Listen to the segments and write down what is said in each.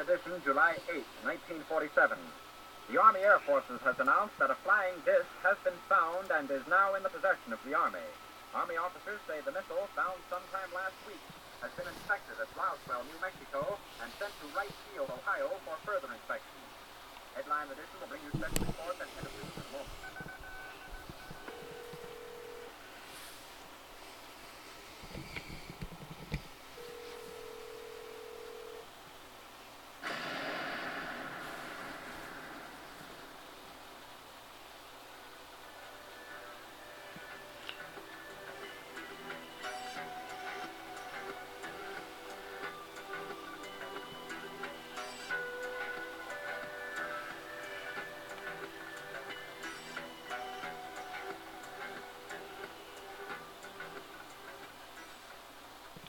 edition, July 8, 1947. The Army Air Forces has announced that a flying disc has been found and is now in the possession of the Army. Army officers say the missile, found sometime last week, has been inspected at Roswell, New Mexico, and sent to Wright Field, Ohio, for further inspection. Headline edition will bring you special reports and interviews in a moment.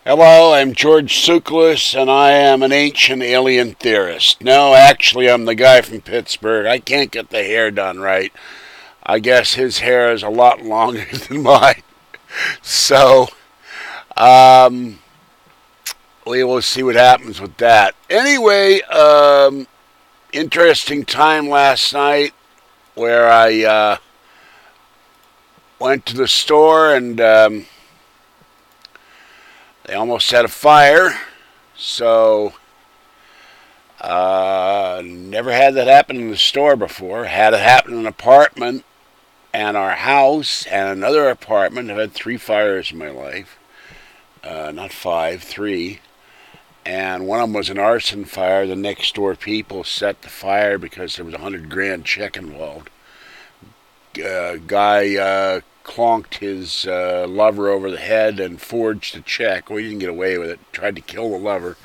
Hello, I'm George Tsoukalos, and I am an ancient alien theorist. No, actually, I'm the guy from Pittsburgh. I can't get the hair done right. I guess his hair is a lot longer than mine. So, we will see what happens with that. Anyway, interesting time last night where I went to the store and they almost had a fire, so never had that happen in the store before. Had it happen in an apartment and our house and another apartment. I've had 3 fires in my life. Not 5, 3. And one of them was an arson fire. The next door people set the fire because there was $100,000 check involved. Guy clonked his lover over the head and forged a check. Well, he didn't get away with it. Tried to kill the lover.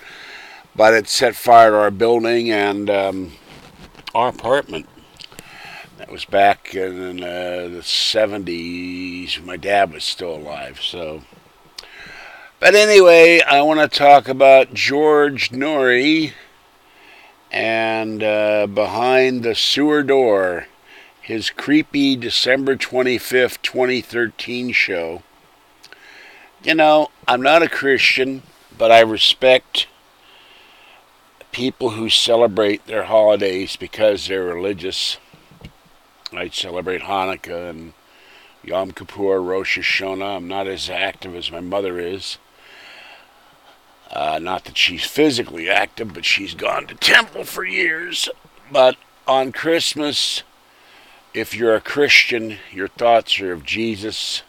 But it set fire to our building and our apartment. That was back in the 70s. My dad was still alive. But anyway, I want to talk about George Noory and Behind the Sewer Door. His creepy December 25th, 2013 show. You know, I'm not a Christian, but I respect people who celebrate their holidays because they're religious. I celebrate Hanukkah and Yom Kippur, Rosh Hashanah. I'm not as active as my mother is. Not that she's physically active, but she's gone to temple for years. But on Christmas, if you're a Christian, your thoughts are of Jesus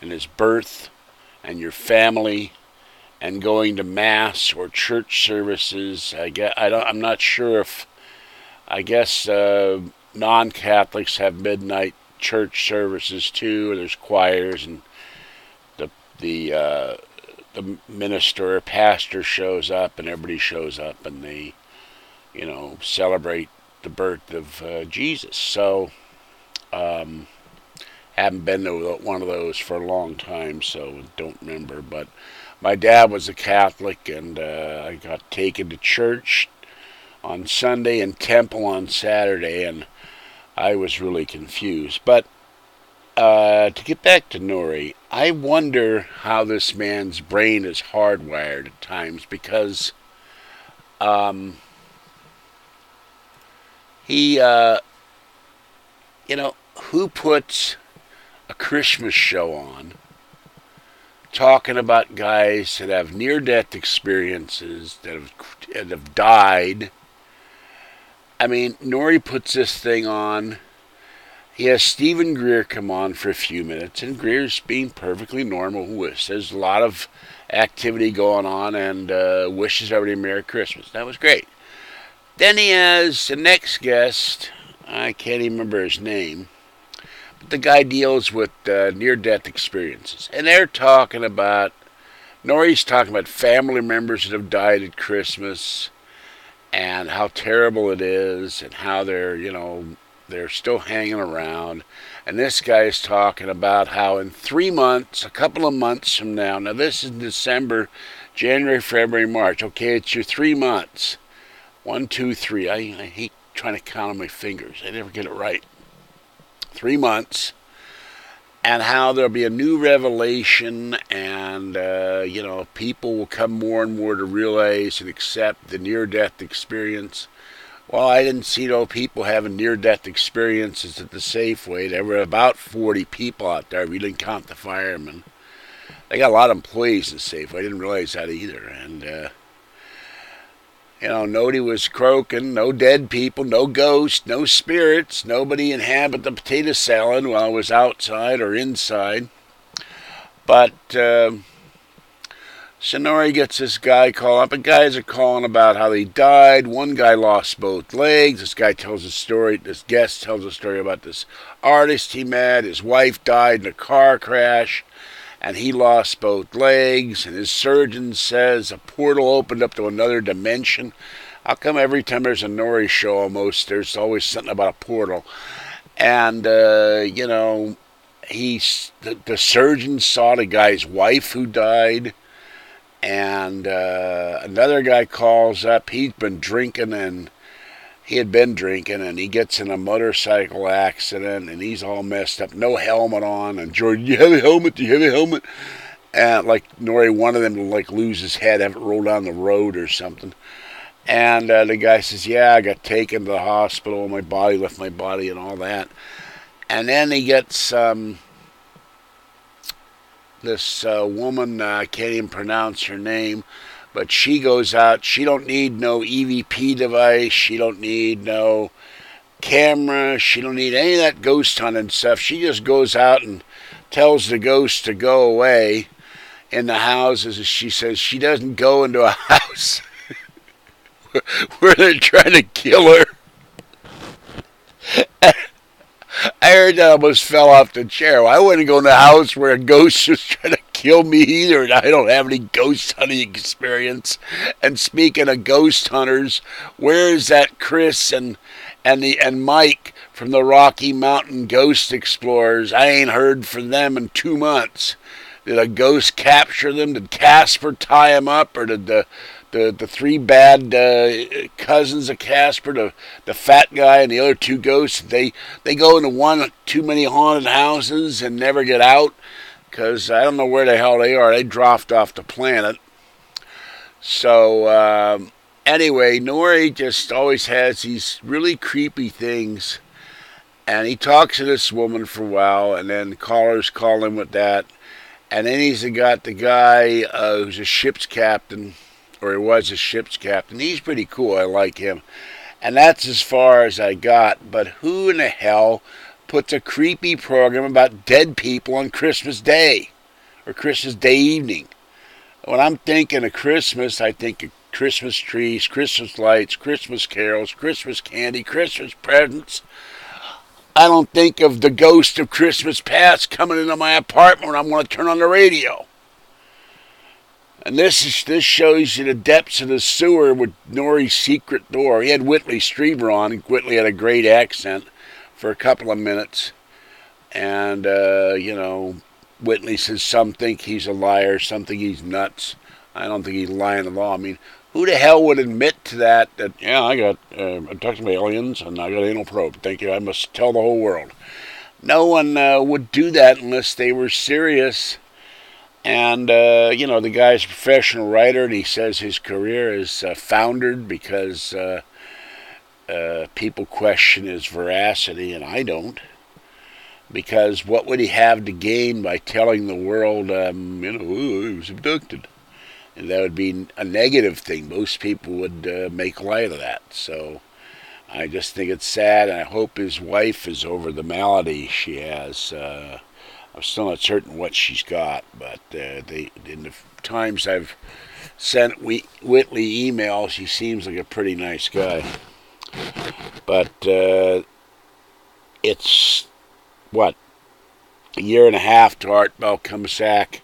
and his birth and your family and going to Mass or church services. I'm not sure if, I guess non-Catholics have midnight church services too, or there's choirs and the minister or pastor shows up and everybody shows up and they, celebrate the birth of Jesus. So, haven't been to one of those for a long time, so don't remember. But my dad was a Catholic, and I got taken to church on Sunday and temple on Saturday, and I was really confused. But to get back to Noory, I wonder how this man's brain is hardwired at times, because he, who puts a Christmas show on talking about guys that have near-death experiences, that have died? I mean, Noory puts this thing on. He has Stephen Greer come on for a few minutes, and Greer's being perfectly normal. There's a lot of activity going on, and wishes everybody a Merry Christmas. That was great. Then he has the next guest. I can't even remember his name. But the guy deals with near-death experiences. And they're talking about, Noory's talking about family members that have died at Christmas and how terrible it is and how they're still hanging around. And this guy is talking about how in 3 months, a couple of months from now this is December, January, February, March. Okay, it's your 3 months. 1, 2, 3. I hate trying to count on my fingers. I never get it right. 3 months. and how there'll be a new revelation, and people will come more and more to realize and accept the near-death experience. Well, I didn't see no people having near-death experiences at the Safeway. There were about 40 people out there. We didn't count the firemen. They got a lot of employees in Safeway. I didn't realize that either. And nobody was croaking, no dead people, no ghosts, no spirits. Nobody inhabit the potato salad while I was outside or inside. But Noory gets this guy calling up, and guys are calling about how they died. One guy lost both legs. This guy tells a story, this guest tells a story about this artist he met. His wife died in a car crash, and he lost both legs, and his surgeon says a portal opened up to another dimension. How come every time there's a Noory show almost, there's always something about a portal? And, the surgeon saw the guy's wife who died, and another guy calls up. He had been drinking, and he gets in a motorcycle accident, and he's all messed up, no helmet on. And Jordan, do you have a helmet? Do you have a helmet? And like Noory, one of them will like lose his head, have it roll down the road or something. And the guy says, yeah, I got taken to the hospital, my body left my body and all that. And then he gets this woman, I can't even pronounce her name, but she goes out. She don't need no EVP device. She don't need no camera. She don't need any of that ghost hunting stuff. She just goes out and tells the ghost to go away in the houses. She says she doesn't go into a house where they're trying to kill her. I heard that, almost fell off the chair. I wouldn't go in a house where a ghost was trying to kill me either, and I don't have any ghost hunting experience. And speaking of ghost hunters, where is that Chris and Mike from the Rocky Mountain Ghost Explorers? I ain't heard from them in 2 months. Did a ghost capture them? Did Casper tie them up, or did the three bad cousins of Casper, the fat guy and the other two ghosts, they go into one too many haunted houses and never get out? Because I don't know where the hell they are. They dropped off the planet. So anyway, Noory just always has these really creepy things. And he talks to this woman for a while, and then callers call him with that. And then he's got the guy who's a ship's captain, or he was a ship's captain. He's pretty cool. I like him. And that's as far as I got. But who in the hell puts a creepy program about dead people on Christmas Day or Christmas Day evening? When I'm thinking of Christmas, I think of Christmas trees, Christmas lights, Christmas carols, Christmas candy, Christmas presents. I don't think of the ghost of Christmas past coming into my apartment when I'm going to turn on the radio. And this shows you the depths of the sewer with Noory's secret door. He had Whitley Strieber on. Whitley had a great accent for a couple of minutes. And, Whitley says some think he's a liar, some think he's nuts. I don't think he's lying at all. I mean, who the hell would admit to that, yeah, I got abducted by aliens and I got anal probe. Thank you, I must tell the whole world. No one would do that unless they were serious. And, the guy's a professional writer, and he says his career is foundered because people question his veracity, and I don't. Because what would he have to gain by telling the world, he was abducted? And that would be a negative thing. Most people would make light of that. So I just think it's sad, and I hope his wife is over the malady she has. I'm still not certain what she's got, but in the times I've sent Whitley emails, he seems like a pretty nice guy. But it's, a year and a half to Art Bell comes back,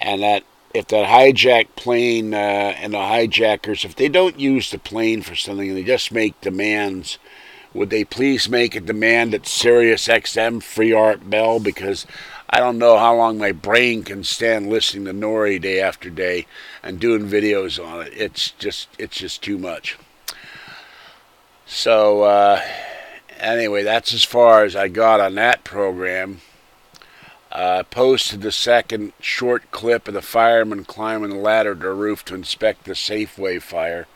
and that if that hijacked plane and the hijackers, if they don't use the plane for something and they just make demands, would they please make a demand at Sirius XM free Art Bell? Because I don't know how long my brain can stand listening to Noory day after day and doing videos on it. It's just too much. So anyway, that's as far as I got on that program. Posted the second short clip of the fireman climbing the ladder to the roof to inspect the Safeway fire.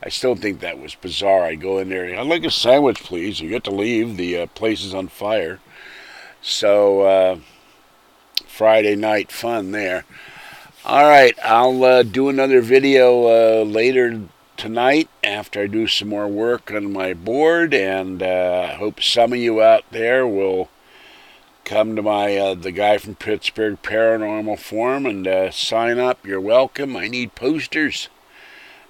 I still think that was bizarre. I go in there, I'd like a sandwich, please. You get to leave. The place is on fire. So, Friday night fun there. All right, I'll do another video later tonight after I do some more work on my board, and I hope some of you out there will come to my the guy from Pittsburgh Paranormal Forum and sign up. You're welcome. I need posters.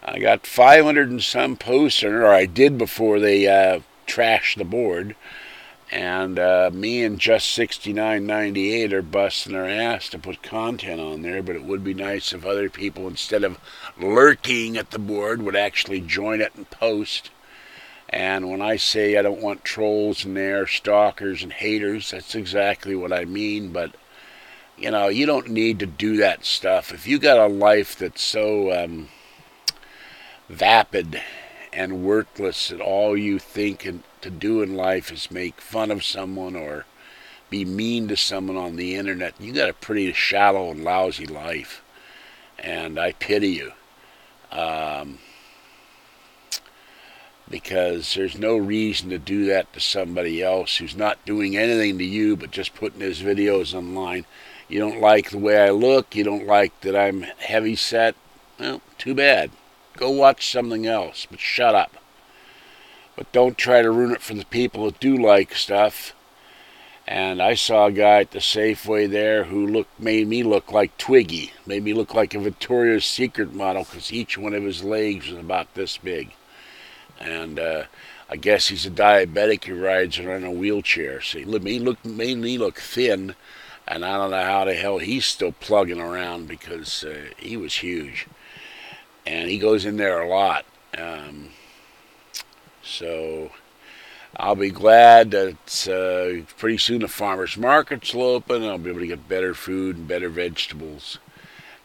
I got 500 and some posters, or I did before they trashed the board. And me and Just 6998 are busting our ass to put content on there, but it would be nice if other people, instead of lurking at the board, would actually join it and post. And when I say I don't want trolls in there, stalkers and haters, that's exactly what I mean. But, you know, you don't need to do that stuff. If you got a life that's so vapid and worthless that all you think to do in life is make fun of someone or be mean to someone on the internet, you got a pretty shallow and lousy life. And I pity you. Because there's no reason to do that to somebody else who's not doing anything to you but just putting his videos online. You don't like the way I look, you don't like that I'm heavy set, well, too bad. Go watch something else, but shut up. But don't try to ruin it for the people that do like stuff. And I saw a guy at the Safeway there who made me look like Twiggy, made me look like a Victoria's Secret model, because each one of his legs was about this big. And I guess he's a diabetic who rides around in a wheelchair. So he made me look thin, and I don't know how the hell he's still plugging around, because he was huge. And he goes in there a lot. So I'll be glad that pretty soon the farmers markets will open, and I'll be able to get better food and better vegetables.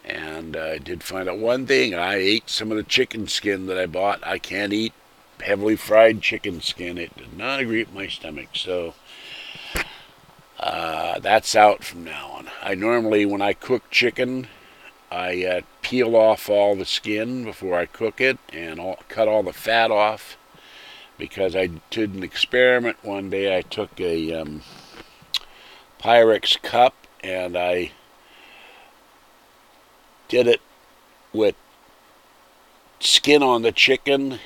And I did find out one thing. I ate some of the chicken skin that I bought. I can't eat heavily fried chicken skin. It did not agree with my stomach, so that's out from now on. I normally, when I cook chicken, I peel off all the skin before I cook it and cut all the fat off, because I did an experiment one day. I took a Pyrex cup and I did it with skin on the chicken,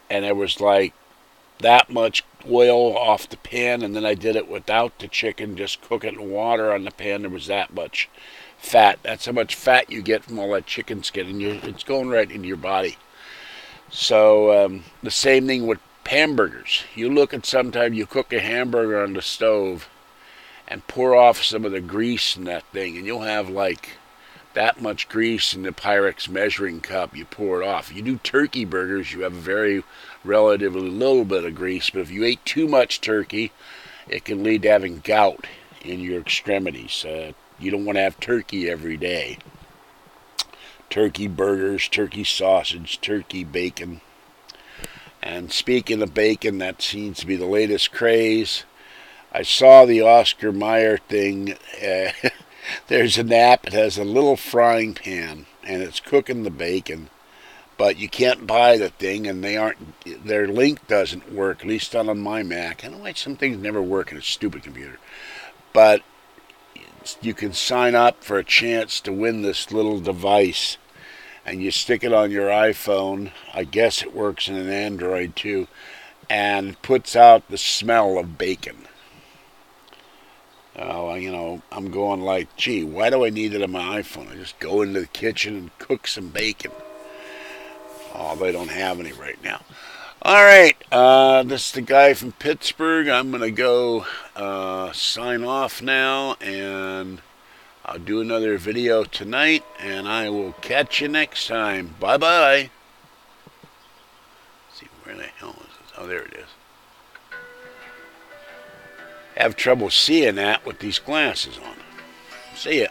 and there was like that much oil off the pan, and then I did it without the chicken, just cook it in water on the pan. There was that much fat. That's how much fat you get from all that chicken skin, and it's going right into your body. So the same thing with hamburgers. You look at, sometimes you cook a hamburger on the stove and pour off some of the grease in that thing, and you'll have like that much grease in the Pyrex measuring cup. You pour it off. You do turkey burgers, you have a very relatively little bit of grease, but if you ate too much turkey, it can lead to having gout in your extremities. You don't want to have turkey every day. Turkey burgers, turkey sausage, turkey bacon. And speaking of bacon, that seems to be the latest craze. I saw the Oscar Mayer thing. There's an app that has a little frying pan, and it's cooking the bacon. But you can't buy the thing, and their link doesn't work, at least not on my Mac. I don't know why some things never work in a stupid computer. But you can sign up for a chance to win this little device, and you stick it on your iPhone. I guess it works in an Android too, and it puts out the smell of bacon. You know, I'm going like, gee, why do I need it on my iPhone? I just go into the kitchen and cook some bacon. Oh, they don't have any right now. All right, this is the guy from Pittsburgh. I'm going to go sign off now, and I'll do another video tonight, and I will catch you next time. Bye-bye. See, where the hell is this? Oh, there it is. Have trouble seeing that with these glasses on. See ya.